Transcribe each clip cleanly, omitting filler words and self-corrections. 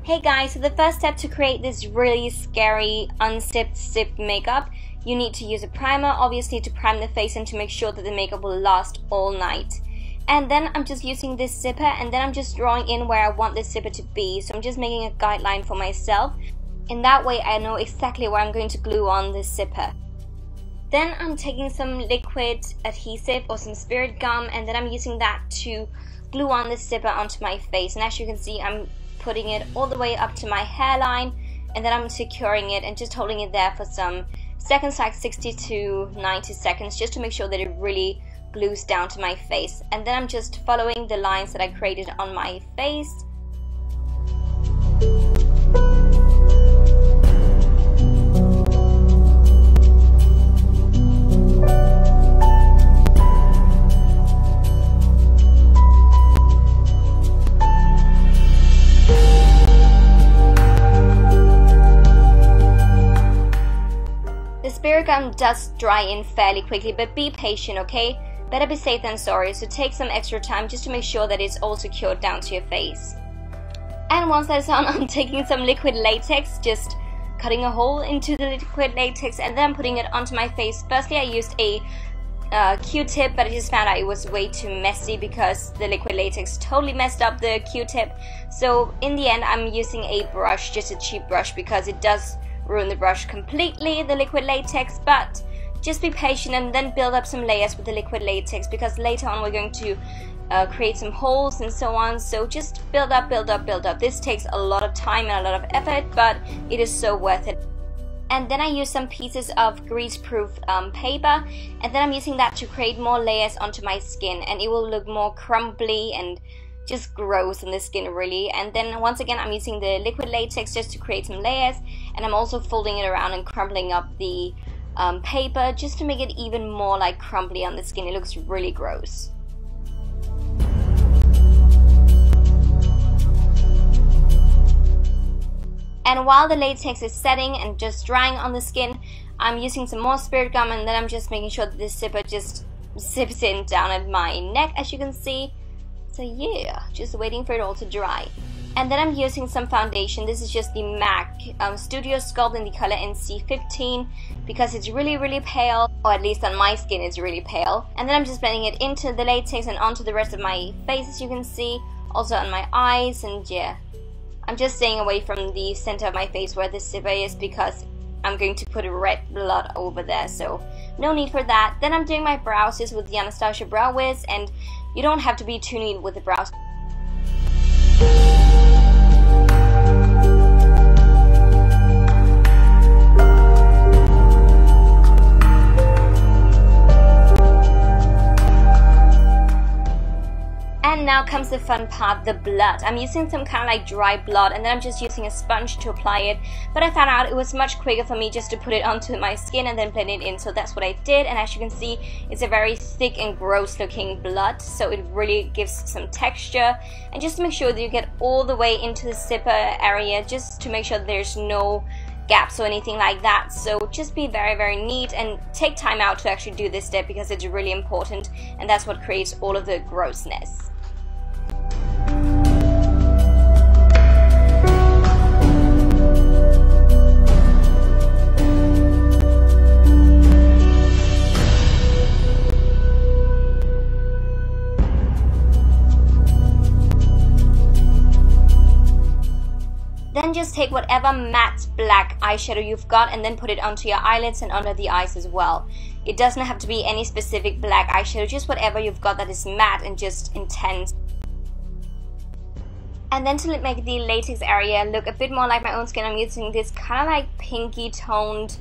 Hey guys, so the first step to create this really scary unzipped zip makeup, you need to use a primer, obviously to prime the face and to make sure that the makeup will last all night. And then I'm just using this zipper, and then I'm just drawing in where I want this zipper to be. So I'm just making a guideline for myself. In that way I know exactly where I'm going to glue on this zipper. Then I'm taking some liquid adhesive or some spirit gum, and then I'm using that to glue on this zipper onto my face. And as you can see, I'm putting it all the way up to my hairline, and then I'm securing it and just holding it there for some seconds, like 60 to 90 seconds, just to make sure that it really glues down to my face. And then I'm just following the lines that I created on my face. The spirit gum does dry in fairly quickly, but be patient, okay? Better be safe than sorry, so take some extra time just to make sure that it's all secured down to your face. And once that's on, I'm taking some liquid latex, just cutting a hole into the liquid latex, and then I'm putting it onto my face. Firstly, I used a Q-tip, but I just found out it was way too messy because the liquid latex totally messed up the Q-tip. So in the end, I'm using a brush, just a cheap brush, because it does ruin the brush completely, the liquid latex. But just be patient and then build up some layers with the liquid latex, because later on we're going to create some holes and so on. So just build up, build up, build up. This takes a lot of time and a lot of effort, but it is so worth it. And then I use some pieces of grease-proof paper, and then I'm using that to create more layers onto my skin, and it will look more crumbly and just gross on the skin, really. And then once again, I'm using the liquid latex just to create some layers, and I'm also folding it around and crumbling up the paper just to make it even more like crumbly on the skin. It looks really gross. And while the latex is setting and just drying on the skin, I'm using some more spirit gum, and then I'm just making sure that this zipper just zips in down at my neck, as you can see. So yeah, just waiting for it all to dry. And then I'm using some foundation. This is just the MAC Studio Sculpt in the color NC15, because it's really pale, or at least on my skin it's really pale. And then I'm just blending it into the latex and onto the rest of my face, as you can see, also on my eyes. And yeah, I'm just staying away from the center of my face where the zipper is, because I'm going to put a red blood over there, so no need for that. Then I'm doing my brows just with the Anastasia Brow Wiz, and you don't have to be too neat with the brows. And now comes the fun part, the blood. I'm using some kind of like dry blood, and then I'm just using a sponge to apply it. But I found out it was much quicker for me just to put it onto my skin and then blend it in. So that's what I did. And as you can see, it's a very thick and gross looking blood. So it really gives some texture. And just to make sure that you get all the way into the zipper area, just to make sure that there's no gaps or anything like that. So just be very neat and take time out to actually do this step, because it's really important. And that's what creates all of the grossness. Then just take whatever matte black eyeshadow you've got and then put it onto your eyelids and under the eyes as well. It doesn't have to be any specific black eyeshadow, just whatever you've got that is matte and just intense. And then to make the latex area look a bit more like my own skin, I'm using this kind of like pinky toned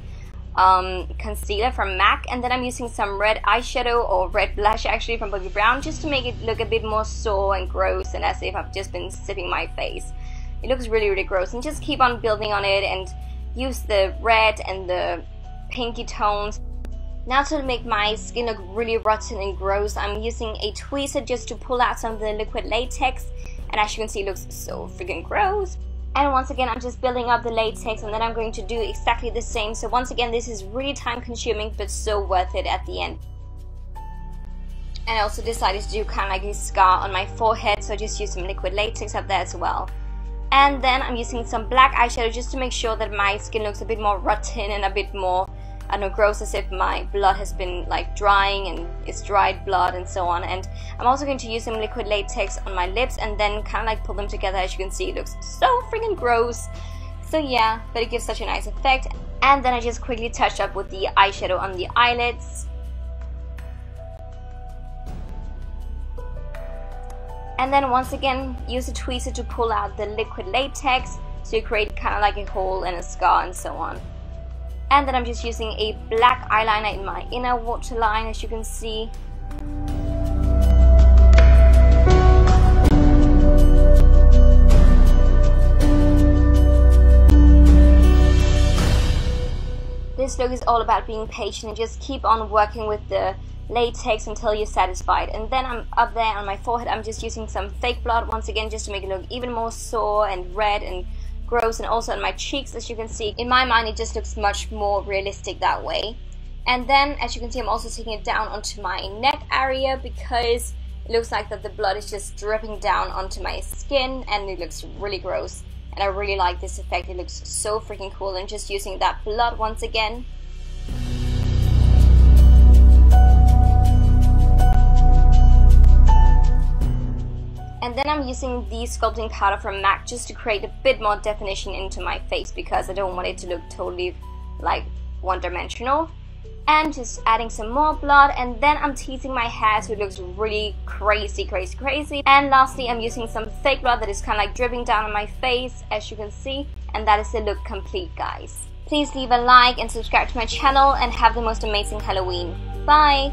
concealer from MAC, and then I'm using some red eyeshadow, or red blush actually, from Bobbi Brown, just to make it look a bit more sore and gross and as if I've just been zipping my face. It looks really gross, and just keep on building on it and use the red and the pinky tones. Now to make my skin look really rotten and gross, I'm using a tweezer just to pull out some of the liquid latex, and as you can see, it looks so freaking gross. And once again, I'm just building up the latex, and then I'm going to do exactly the same. So once again, this is really time consuming, but so worth it at the end. And I also decided to do kind of like a scar on my forehead, so I just used some liquid latex up there as well. And then I'm using some black eyeshadow just to make sure that my skin looks a bit more rotten and a bit more, I don't know, gross, as if my blood has been like drying and it's dried blood and so on. And I'm also going to use some liquid latex on my lips and then kind of like pull them together. As you can see, it looks so freaking gross. So yeah, but it gives such a nice effect. And then I just quickly touched up with the eyeshadow on the eyelids. And then once again, use a tweezer to pull out the liquid latex, so you create kind of like a hole and a scar and so on. And then I'm just using a black eyeliner in my inner waterline, as you can see. This look is all about being patient and just keep on working with the latex until you're satisfied. And then I'm up there on my forehead, I'm just using some fake blood once again just to make it look even more sore and red and gross, and also on my cheeks. As you can see, in my mind it just looks much more realistic that way. And then as you can see, I'm also taking it down onto my neck area because it looks like that the blood is just dripping down onto my skin and it looks really gross. And I really like this effect, it looks so freaking cool. And just using that blood once again. And then I'm using the sculpting powder from MAC just to create a bit more definition into my face because I don't want it to look totally like one-dimensional. And just adding some more blood, and then I'm teasing my hair so it looks really crazy. And lastly, I'm using some fake blood that is kind of like dripping down on my face, as you can see. And that is the look complete, guys. Please leave a like and subscribe to my channel and have the most amazing Halloween. Bye!